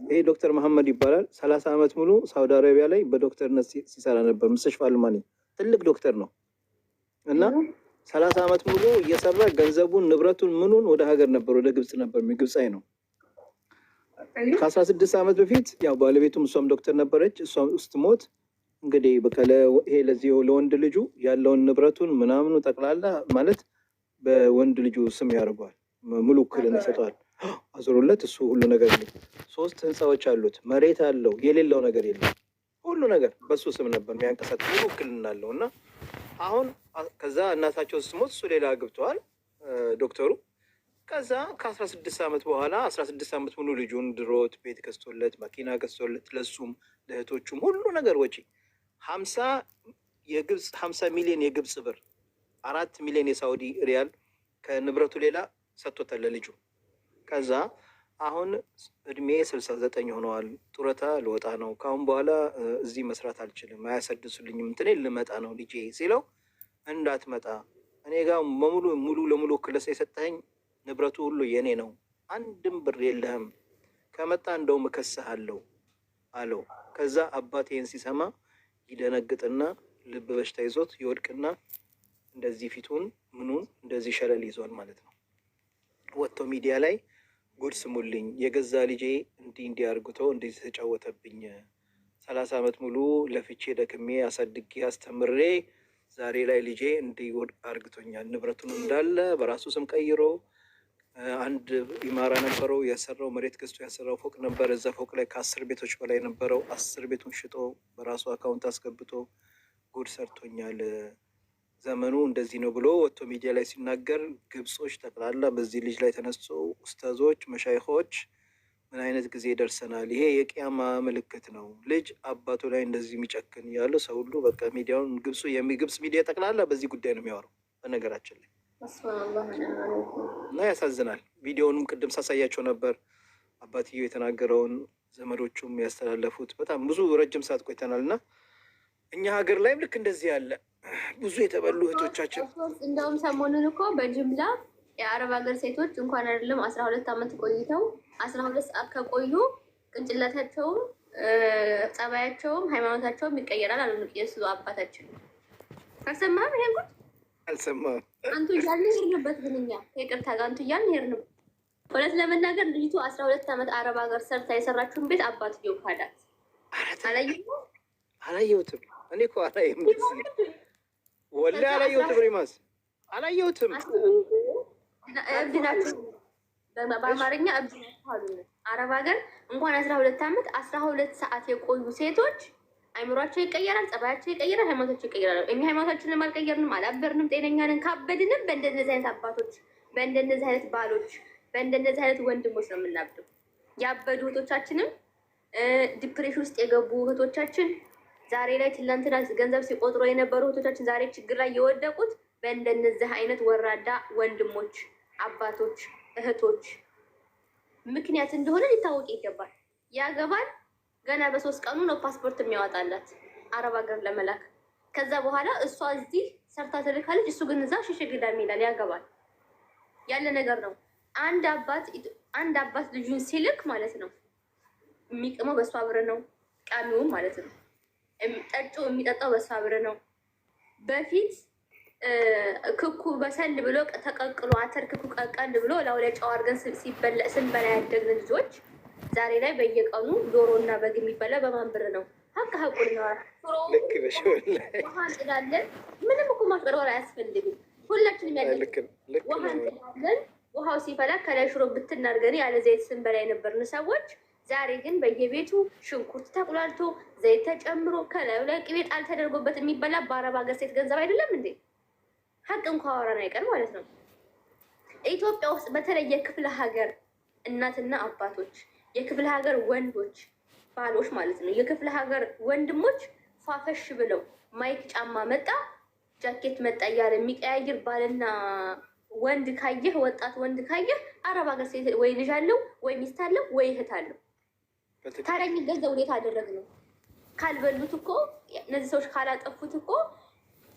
ይሄ ዶክተር መሐመድ ይባላል። 30 ዓመት ሙሉ ሳውዲ አረቢያ ላይ በዶክተርነት ሲሰራ ነበር። ሙስተሽፋ አልማኒ ትልቅ ዶክተር ነው እና 30 ዓመት ሙሉ እየሰራ ገንዘቡን ንብረቱን ምኑን ወደ ሀገር ነበር፣ ወደ ግብጽ ነበር። ግብጻዊ ነው። ከ16 ዓመት በፊት ያው ባለቤቱም እሷም ዶክተር ነበረች። እሷም ስትሞት እንግዲህ በከለ ይሄ ለዚህ ለወንድ ልጁ ያለውን ንብረቱን ምናምኑ ጠቅላላ ማለት በወንድ ልጁ ስም ያደርገዋል። ሙሉ ውክልና ይሰጠዋል። አዙሩለት እሱ ሁሉ ነገር ነው። 3 ህንፃዎች አሉት። መሬት አለው። የሌለው ነገር የለም። ሁሉ ነገር በሱ ስም ነበር የሚያንቀሳቅስ ሙሉ ውክልና አለው እና አሁን ከዛ እናታቸው ስትሞት እሱ ሌላ አግብተዋል ዶክተሩ። ከዛ ከ16 ዓመት በኋላ 16 ዓመት ሙሉ ልጁን ድሮት ቤት ገዝቶለት መኪና ገዝቶለት ለሱም ለእህቶቹም ሁሉ ነገር ወጪ 50 ሚሊዮን የግብፅ ብር 4 ሚሊዮን የሳውዲ ሪያል ከንብረቱ ሌላ ሰጥቶታል ለልጁ። ከዛ አሁን እድሜ 69 ሆነዋል። ጡረታ ልወጣ ነው። ካሁን በኋላ እዚህ መስራት አልችልም፣ አያሰድሱልኝም፣ እንትኔ ልመጣ ነው ልጄ ሲለው እንዳትመጣ እኔ ጋር ሙሉ ለሙሉ ክለሳ የሰጠኸኝ ንብረቱ ሁሉ የኔ ነው፣ አንድም ብር የለህም፣ ከመጣ እንደውም እከስሃለሁ አለው። ከዛ አባቴን ሲሰማ ይደነግጥና ልብ በሽታ ይዞት ይወድቅና እንደዚህ ፊቱን ምኑን እንደዚህ ሸለል ይዟል ማለት ነው። ወጥቶ ሚዲያ ላይ ጉድ ስሙልኝ፣ የገዛ ልጄ እንዲህ አርግቶ እንዲህ ተጫወተብኝ፣ 30 ዓመት ሙሉ ለፍቼ ደክሜ አሳድጌ አስተምሬ ዛሬ ላይ ልጄ እንዲህ አርግቶኛል። ንብረቱን እንዳለ በራሱ ስም ቀይሮ አንድ ኢማራ ነበረው ያሰራው መሬት ገዝቶ ያሰራው ፎቅ ነበር። እዛ ፎቅ ላይ ከ10 ቤቶች በላይ ነበረው። 10 ቤቱን ሽጦ በራሱ አካውንት አስገብቶ ጉድ ሰርቶኛል፣ ዘመኑ እንደዚህ ነው ብሎ ወጥቶ ሚዲያ ላይ ሲናገር ግብጾች ጠቅላላ በዚህ ልጅ ላይ ተነስቶ ኡስታዞች፣ መሻይኾች ምን አይነት ጊዜ ደርሰናል፣ ይሄ የቂያማ ምልክት ነው፣ ልጅ አባቱ ላይ እንደዚህ የሚጨክን ያለ ሰው ሁሉ በቃ ሚዲያውን ግብጽ ሚዲያ ጠቅላላ በዚህ ጉዳይ ነው የሚያወራው በነገራችን ላይ እና ያሳዝናል። ቪዲዮውንም ቅድም ሳሳያቸው ነበር አባትየው የተናገረውን ዘመዶቹም ያስተላለፉት በጣም ብዙ ረጅም ሰዓት ቆይተናል እና እኛ ሀገር ላይም ልክ እንደዚህ ያለ ብዙ የተበሉ እህቶቻችን እንደውም ሰሞኑን እኮ በጅምላ የአረብ ሀገር ሴቶች እንኳን አይደለም 12 ዓመት ቆይተው 12 ሰዓት ከቆዩ ቅንጭላታቸውም ጸባያቸውም ሃይማኖታቸውም ይቀየራል አሉ የሱ አባታችን። አልሰማህም? ይሄን ጉድ አልሰማህም? አንቱ እያልን ሄድንበት ግን እኛ ከይቅርታ ጋር አንቱ እያልን ሄድንበት። እውነት ለመናገር ልጅቱ 12 ዓመት አረብ ሀገር ሰርታ የሰራችውን ቤት አባትየው ካዳት። አላየሁትም። እኔ እኮ አላየሁም፣ ወላሂ አላየሁትም። ሪማስ አላየሁትም። እብድ ናቸው፣ በአማርኛ እብድ ናቸው አሉ። አረብ ሀገር እንኳን 12 ዓመት 12 ሰዓት የቆዩ ሴቶች አይምሯቸው ይቀየራል፣ ጸባያቸው ይቀየራል፣ ሃይማኖታቸው ይቀየራል። እኛ ሃይማኖታችንን አልቀየርንም፣ አላበርንም፣ ጤነኛ ነን። ካበድንም በእንደነዚህ አይነት አባቶች፣ በእንደነዚህ አይነት ባሎች፣ በእንደነዚህ አይነት ወንድሞች ነው የምናብደው። ያበዱ እህቶቻችንም ዲፕሬሽን ውስጥ የገቡ እህቶቻችን ዛሬ ላይ ትላንትና ገንዘብ ሲቆጥሩ የነበሩ እህቶቻችን ዛሬ ችግር ላይ የወደቁት በእንደነዚህ አይነት ወራዳ ወንድሞች፣ አባቶች፣ እህቶች ምክንያት እንደሆነ ሊታወቅ ይገባል። ያገባል ገና በ3 ቀኑ ነው ፓስፖርት የሚያወጣላት አረብ ሀገር ለመላክ። ከዛ በኋላ እሷ እዚህ ሰርታ ትልካለች፣ እሱ ግን እዛ ሽሽግዳም ይላል። ያገባል ያለ ነገር ነው። አንድ አባት ልጁን ሲልክ ማለት ነው የሚቅመው በሷ ብር ነው፣ ቃሚውም ማለት ነው ጠጩ የሚጠጣው በሷ ብር ነው። በፊት ክኩ በሰል ብሎ ተቀቅሎ አተር ክኩ ቀቀል ብሎ ላው ላይ ጨው አድርገን ስንበላ ያደግን ልጆች ዛሬ ላይ በየቀኑ ዶሮ እና በግ የሚበላ በማን ብር ነው? ሀቁን ነው። ውሃ እንጥዳለን። ምንም እኮ ማሽቀርቀር አያስፈልግም። ሁላችንም ያለ ውሃ እንጥዳለን። ውሃው ሲፈላ ከላይ ሽሮ ብትናርገን ያለ ዘይት ስንበላ የነበርን ሰዎች ዛሬ ግን በየቤቱ ሽንኩርት ተቁላልቶ ዘይት ተጨምሮ ከላዩ ላይ ቅቤ ጣል ተደርጎበት የሚበላ በአረብ ሀገር ሴት ገንዘብ አይደለም እንዴ? ሀቅ እንኳ አወራን አይቀር ማለት ነው። ኢትዮጵያ ውስጥ በተለይ የክፍለ ሀገር እናትና አባቶች፣ የክፍለ ሀገር ወንዶች ባሎች ማለት ነው፣ የክፍለ ሀገር ወንድሞች ፋፈሽ ብለው ማይክ ጫማ መጣ ጃኬት መጣ እያለ የሚቀያይር ባልና ወንድ ካየህ፣ ወጣት ወንድ ካየህ አረብ ሀገር ሴት ወይ ልጅ አለው ወይ ሚስት አለው ወይ እህት አለው። ታዲያ ገንዘብ ወዴት አደረግ ነው? ካልበሉት እኮ እነዚህ ሰዎች ካላጠፉት እኮ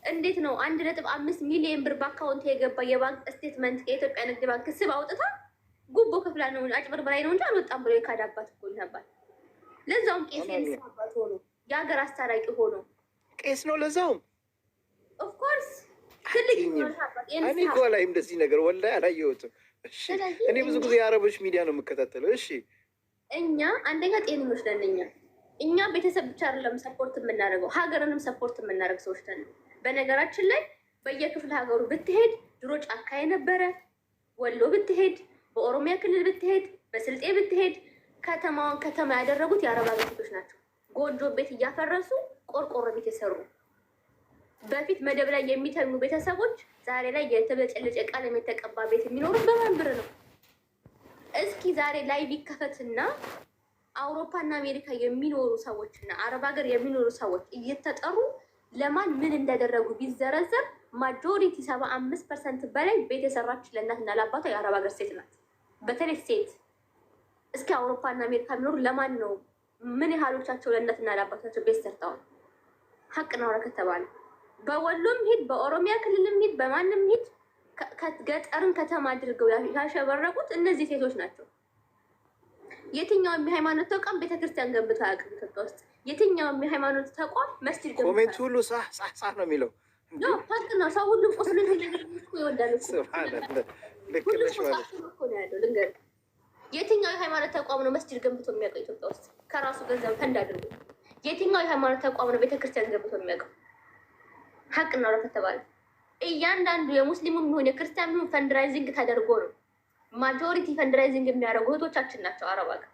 እንዴት ነው 1.5 ሚሊዮን ብር በአካውንት የገባ የባንክ ስቴትመንት ከኢትዮጵያ ንግድ ባንክ ስብ አውጥታ ጉቦ ከፍላ ነው አጭበርብራይ ነው እንጂ አልወጣም ብሎ የካዳባት እኮ ነበር። ለዛውም ቄስ አባት ሆኖ የሀገር አስታራቂ ሆኖ ቄስ ነው ለዛውም። ኦፍኮርስ ትልቅ እኔ እኮ ላይ እንደዚህ ነገር ወላሂ አላየሁትም። እኔ ብዙ ጊዜ የአረቦች ሚዲያ ነው የምከታተለው። እሺ እኛ አንደኛ ጤነኞች ነን። እኛ ቤተሰብ ብቻ አይደለም ሰፖርት የምናደርገው ሀገርንም ሰፖርት የምናደርግ ሰዎች ነን። በነገራችን ላይ በየክፍለ ሀገሩ ብትሄድ ድሮ ጫካ የነበረ ወሎ ብትሄድ፣ በኦሮሚያ ክልል ብትሄድ፣ በስልጤ ብትሄድ ከተማውን ከተማ ያደረጉት የአረብ ሀገር ሴቶች ናቸው። ጎጆ ቤት እያፈረሱ ቆርቆሮ ቤት የሰሩ በፊት መደብ ላይ የሚተኙ ቤተሰቦች ዛሬ ላይ የተበጨለጨ ቀለም የተቀባ ቤት የሚኖሩት በማን ብር ነው? እስኪ ዛሬ ላይ ቢከፈትና አውሮፓና አሜሪካ የሚኖሩ ሰዎች እና አረብ ሀገር የሚኖሩ ሰዎች እየተጠሩ ለማን ምን እንዳደረጉ ቢዘረዘር ማጆሪቲ 75% በላይ ቤት የሰራች ለእናትና ለአባቷ የአረብ ሀገር ሴት ናት። በተለይ ሴት እስኪ አውሮፓና አሜሪካ የሚኖሩ ለማን ነው? ምን ያህሎቻቸው ለእናትና ለአባታቸው ቤት ሰርተዋል? ሀቅ ነው ከተባለ በወሎም ሂድ፣ በኦሮሚያ ክልልም ሂድ፣ በማንም ሂድ ገጠርን ከተማ አድርገው ያሸበረቁት እነዚህ ሴቶች ናቸው። የትኛውም የሃይማኖት ተቋም ቤተክርስቲያን ገንብቶ አያውቅም ኢትዮጵያ ውስጥ። የትኛውም የሃይማኖት ተቋም መስጂድ ገንብቶ ኮሜንት ሁሉ ሳህ ነው የሚለው ሀቅ ነው። ሰው ሁሉም ቁስሉን ይወዳል። ልንገር፣ የትኛው የሃይማኖት ተቋም ነው መስጂድ ገንብቶ የሚያውቀው ኢትዮጵያ ውስጥ ከራሱ ገንዘብ ፈንድ አድርጎ? የትኛው የሃይማኖት ተቋም ነው ቤተክርስቲያን ገንብቶ የሚያውቀው? ሀቅ ነው ከተባለ እያንዳንዱ የሙስሊሙም ይሁን የክርስቲያን ይሁን ፈንድራይዚንግ ተደርጎ ነው። ማጆሪቲ ፈንድራይዚንግ የሚያደርጉ እህቶቻችን ናቸው አረብ ሀገር።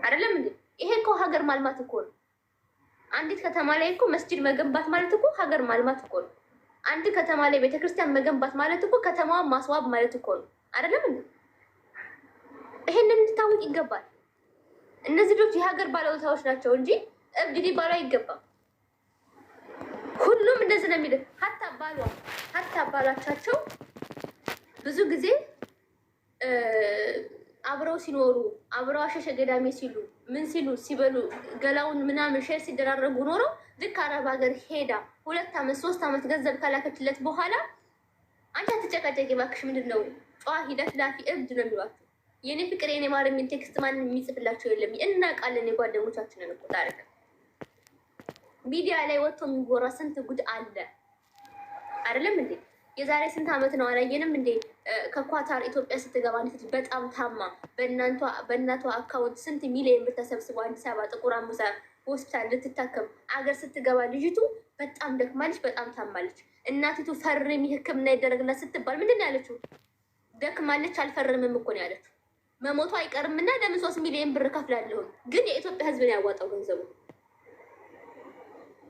አይደለም እንዴ? ይሄ እኮ ሀገር ማልማት እኮ ነው። አንዲት ከተማ ላይ እኮ መስጂድ መገንባት ማለት እኮ ሀገር ማልማት እኮ ነው። አንድ ከተማ ላይ ቤተክርስቲያን መገንባት ማለት እኮ ከተማዋን ማስዋብ ማለት እኮ ነው። አይደለም እንዴ? ይሄንን እንድታወቅ ይገባል። እነዚህ ልጆች የሀገር ባለውለታዎች ናቸው እንጂ እብድ ሊባሉ አይገባም። ሁሉም እንደዚህ ነው የሚለው። ሀታ ባሏቻቸው ብዙ ልጅ አብረው ሲኖሩ አብረው አሸሸ ገዳሜ ሲሉ ምን ሲሉ ሲበሉ ገላውን ምናምን ሼር ሲደራረጉ ኖረው ልክ አረብ ሀገር ሄዳ 2 ዓመት 3 ዓመት ገንዘብ ካላከችለት በኋላ አንቺ አትጨቃጨቂ እባክሽ፣ ምንድን ነው ጨዋ ሂደት ላፊ እብድ ነው የሚሏቸው። የኔ ፍቅር የኔ ማር የሚል ቴክስት ማንም የሚጽፍላቸው የለም። እናውቃለን። የጓደኞቻችንን እኮ ታሪክ ሚዲያ ላይ ወጥቶ የሚጎራ ስንት ጉድ አለ። አይደለም እንዴ? የዛሬ ስንት ዓመት ነው አላየንም እንዴ? ከኳታር ኢትዮጵያ ስትገባ ልጅ በጣም ታማ በእናቷ አካውንት ስንት ሚሊዮን ብር ተሰብስቦ አዲስ አበባ ጥቁር አንበሳ ሆስፒታል ልትታከም አገር ስትገባ ልጅቱ በጣም ደክማለች፣ በጣም ታማለች። እናቲቱ ፈርሚ ሕክምና ይደረግላት ስትባል ምንድን ነው ያለችው? ደክማለች አልፈርምም እኮ ነው ያለችው። መሞቷ አይቀርምና ለምን 3 ሚሊዮን ብር ከፍላለሁ? ግን የኢትዮጵያ ሕዝብን ያዋጣው ገንዘቡ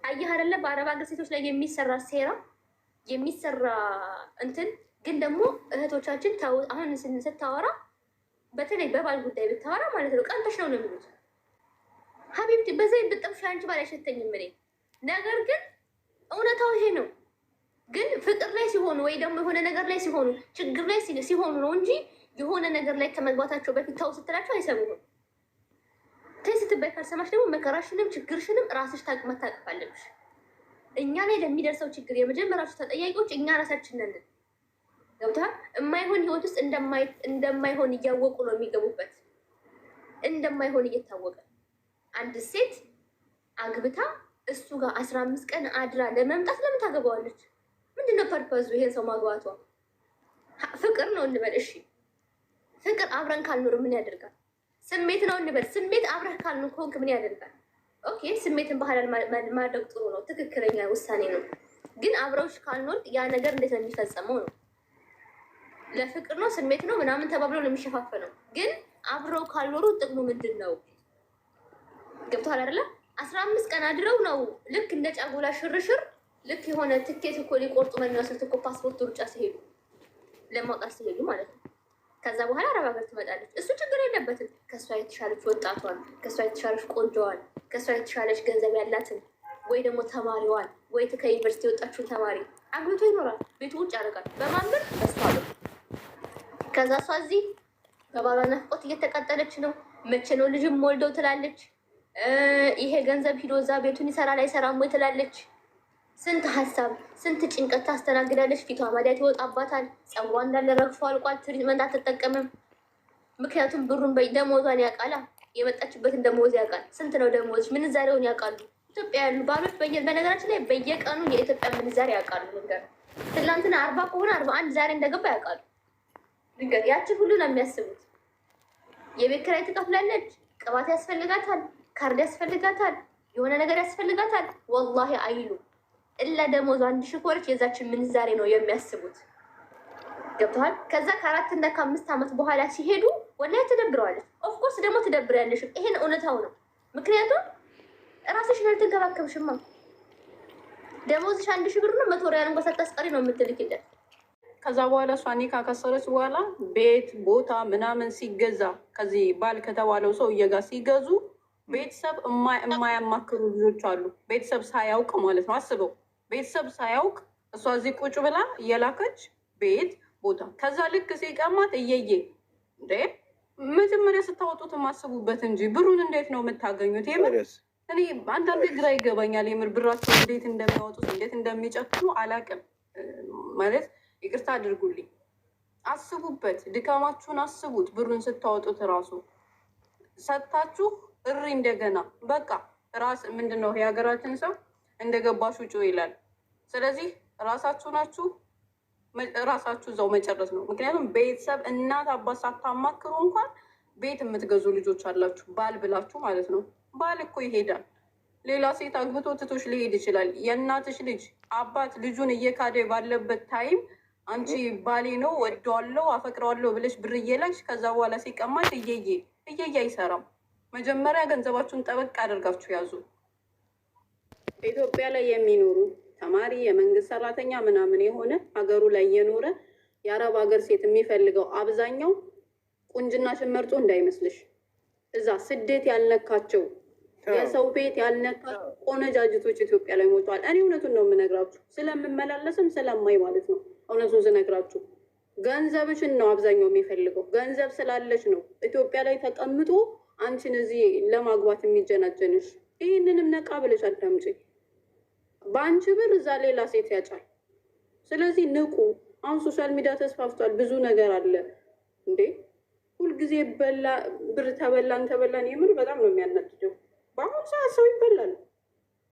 አየህ አይደለ? በአረብ ሀገር ሴቶች ላይ የሚሰራ ሴራ የሚሰራ እንትን ግን ደግሞ እህቶቻችን አሁን ስታወራ በተለይ በባል ጉዳይ ብታወራ ማለት ነው ቀንተሽ ነው የሚሉት። ሀቢብቲ በዘይ ብጥብሽ አንቺ ባል አይሸተኝም እኔ። ነገር ግን እውነታው ይሄ ነው። ግን ፍቅር ላይ ሲሆኑ ወይ ደግሞ የሆነ ነገር ላይ ሲሆኑ ችግር ላይ ሲሆኑ ነው እንጂ የሆነ ነገር ላይ ከመግባታቸው በፊት ተው ስትላቸው አይሰሙም። ተይ ስትባይ ካልሰማሽ ደግሞ መከራሽንም ችግርሽንም ራስሽ መታቀፍ አለብሽ። እኛ ላይ ለሚደርሰው ችግር የመጀመሪያዎቹ ተጠያቂዎች እኛ ራሳችን ነን። ገብቶሃል? የማይሆን ህይወት ውስጥ እንደማይሆን እያወቁ ነው የሚገቡበት። እንደማይሆን እየታወቀ አንድ ሴት አግብታ እሱ ጋር 15 ቀን አድራ ለመምጣት ለምን ታገባዋለች? ምንድነው ፐርፐዙ? ይሄን ሰው ማግባቷ ፍቅር ነው እንበል። እሺ ፍቅር አብረን ካልኖር ምን ያደርጋል? ስሜት ነው እንበል። ስሜት አብረህ ካልኖር ከሆንክ ምን ያደርጋል? ኦኬ ስሜትን ባህላል ማድረግ ጥሩ ነው፣ ትክክለኛ ውሳኔ ነው። ግን አብረውሽ ካልኖር ያ ነገር እንዴት ነው የሚፈጸመው ነው? ለፍቅር ነው ስሜት ነው ምናምን ተባብለው ነው የሚሸፋፈነው። ግን አብረው ካልኖሩ ጥቅሙ ምንድን ነው? ገብቶሃል አይደለ? 15 ቀን አድረው ነው ልክ እንደ ጫጉላ ሽርሽር ልክ የሆነ ትኬት እኮ ሊቆርጡ የሚመስሉት እኮ ፓስፖርት ሩጫ ሲሄዱ ለማውጣት ሲሄዱ ማለት ነው። ከዛ በኋላ አረብ ሀገር ትመጣለች። እሱ ችግር የለበትም። ከእሷ የተሻለች ወጣቷን፣ ከእሷ የተሻለች ቆንጆዋን፣ ከእሷ የተሻለች ገንዘብ ያላትን ወይ ደግሞ ተማሪዋን ወይ ከዩኒቨርሲቲ የወጣችውን ተማሪ አግብቶ ይኖራል። ቤቱ ውጭ ያደርጋል። በማንበር በስቷ ከዛ እሷ እዚህ በባሏ ናፍቆት እየተቃጠለች ነው። መቼ ነው ልጅም ወልደው ትላለች። ይሄ ገንዘብ ሂዶ እዛ ቤቱን ይሰራል አይሰራም ወይ ትላለች። ስንት ሀሳብ ስንት ጭንቀት ታስተናግዳለች። ፊቷ ማዲያት ይወጣባታል። ፀጉሯ እንዳለ ረግፎ አልቋል። ትሪትመንት አትጠቀምም። ምክንያቱም ብሩን ደሞዟን ያውቃላ። የመጣችበትን ደሞዝ ያውቃል። ስንት ነው ደሞዝ? ምንዛሬውን ያውቃሉ። ኢትዮጵያ ያሉ ባሎች በነገራችን ላይ በየቀኑ የኢትዮጵያ ምንዛሬ ያውቃሉ። ነገር ትላንትና 40 ከሆነ 41 ዛሬ እንደገባ ያውቃሉ። ድንገት ያችን ሁሉ ነው የሚያስቡት። የቤት ኪራይ ትከፍላለች። ቅባት ያስፈልጋታል። ካርድ ያስፈልጋታል። የሆነ ነገር ያስፈልጋታል። ወላሂ አይሉ እላ ደሞዝ 1000 ከሆነች የዛችን ምንዛሬ ነው የሚያስቡት። ገብተዋል። ከዛ ከ4 እና ከ5 ዓመት በኋላ ሲሄዱ ወላሂ ትደብረዋለች። ኦፍኮርስ ደግሞ ትደብሪያለሽ። ይሄን እውነታው ነው። ምክንያቱም ራስሽን አልተንከባከብሽማ። ደሞዝሽ 1000 ብር ነው። 100 ሪያል እንኳን ሳታስቀሪ ነው የምትልክለት። ከዛ በኋላ እሷ ኒካ ካሰረች በኋላ ቤት ቦታ ምናምን ሲገዛ ከዚህ ባል ከተባለው ሰው ጋር ሲገዙ ቤተሰብ የማያማክሩ ልጆች አሉ። ቤተሰብ ሳያውቅ ማለት ነው። አስበው፣ ቤተሰብ ሳያውቅ እሷ እዚህ ቁጭ ብላ እየላከች ቤት ቦታ፣ ከዛ ልክ ሲቀማት እየዬ እንዴ! መጀመሪያ ስታወጡት የማስቡበት እንጂ ብሩን እንዴት ነው የምታገኙት? የምር እኔ አንዳንዴ ግራ ይገባኛል። የምር ብራቸው እንዴት እንደሚያወጡት እንዴት እንደሚጨክኑ አላውቅም። ማለት ይቅርታ አድርጉልኝ። አስቡበት፣ ድካማችሁን አስቡት። ብሩን ስታወጡት እራሱ ሰጥታችሁ እሪ እንደገና በቃ ራስ ምንድን ነው የሀገራችን ሰው እንደገባሽ ውጭ ይላል። ስለዚህ ራሳችሁ ናችሁ ራሳችሁ እዛው መጨረስ ነው። ምክንያቱም ቤተሰብ እናት አባት ሳታማክሩ እንኳን ቤት የምትገዙ ልጆች አላችሁ፣ ባል ብላችሁ ማለት ነው። ባል እኮ ይሄዳል፣ ሌላ ሴት አግብቶ ትቶሽ ሊሄድ ይችላል። የእናትሽ ልጅ አባት ልጁን እየካደ ባለበት ታይም አንቺ ባሌ ነው ወደዋለሁ አፈቅረዋለሁ ብለሽ ብር እየላክሽ ከዛ በኋላ ሲቀማሽ እየየ አይሰራም። መጀመሪያ ገንዘባችሁን ጠበቅ አድርጋችሁ ያዙ። ኢትዮጵያ ላይ የሚኖሩ ተማሪ የመንግስት ሰራተኛ ምናምን የሆነ ሀገሩ ላይ የኖረ የአረብ ሀገር ሴት የሚፈልገው አብዛኛው ቁንጅናሽን መርጦ እንዳይመስልሽ። እዛ ስደት ያልነካቸው የሰው ቤት ያልነካቸው ቆነጃጅቶች ኢትዮጵያ ላይ ሞተዋል። እኔ እውነቱን ነው የምነግራችሁ፣ ስለምመላለስም ስለማይ ማለት ነው። እውነቱን ስነግራችሁ ገንዘብሽን ነው አብዛኛው የሚፈልገው። ገንዘብ ስላለች ነው ኢትዮጵያ ላይ ተቀምጦ አንቺን እዚህ ለማግባት የሚጀናጀንሽ። ይህንንም ነቃ ብለሽ አዳምጪ። በአንቺ ብር እዛ ሌላ ሴት ያጫል። ስለዚህ ንቁ። አሁን ሶሻል ሚዲያ ተስፋፍቷል፣ ብዙ ነገር አለ እንዴ። ሁልጊዜ ብር ተበላን። የምር በጣም ነው የሚያናድደው። በአሁኑ ሰዓት ሰው ይበላል።